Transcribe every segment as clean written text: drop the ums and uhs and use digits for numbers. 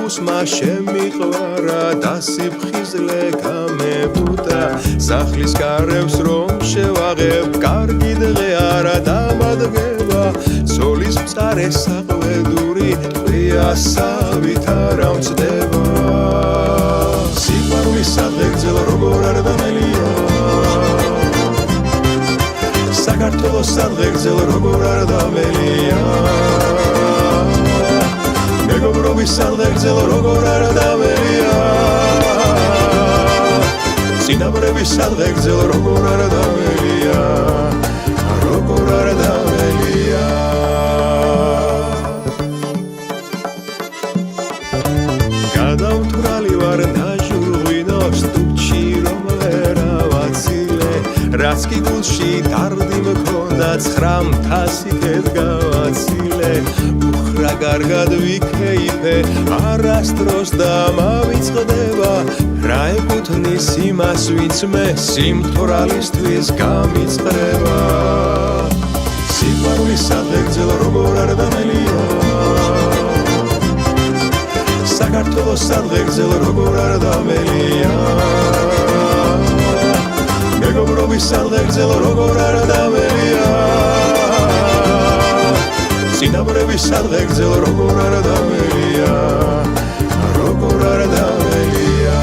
უსმა შემიყვარა და სიფხიზლე გამებუტა სახლის გარევს რომ შევაღებ კარგი დღე არა დამადგება ზოლის მწარე საყვედური ტყვია სავით არა მცდება სიყვარულის სადღეგრძელო როგორ არ დამელია საქართველოს სადღეგრძელო როგორ არ დამელია მეგობრობის სადღეგრძელო როგორ არ დამელია წინაპრების სადღეგრძელო როგორ არ დამელია როგორ არ დამელია გადავთვრალი ვარ ნაჟურღვინოს ტუჩი რომ ვერა ვაცილე რაც კი გულში დარდი მქონდა 900-ით გავაცილე უხრა კარგად ვიქეიფე არასდროს და მავიწყდება რა ეკუთვნის იმას ვინც მე სიმთვრალისთვის გამიწყრება სიყვარულის სადღეგრძელო როგორ არ დამელია საქართველოს სადღეგრძელო როგორ არ დამელია მეგობრობის სადღეგრძელო როგორ არ დამელია წინაპრების სადღეგრძელო როგორ არ დამელია როგორ არ დამელია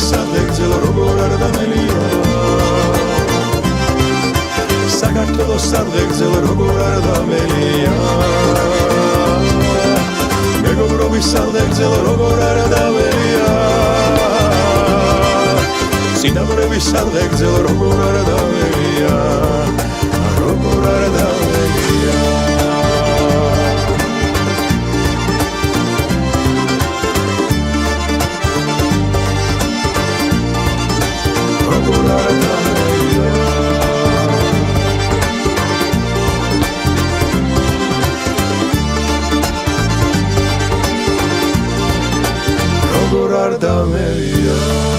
სადღეგრძელო როგორ არ დამელია საქართველოს სადღეგრძელო როგორ არ დამელია მეგობრობის სადღეგრძელო როგორ არ დამელია წინაპრების სადღეგრძელო როგორ არ დამელია როგორ არ დამელია როგორ არ დამელია როგორ არ დამელია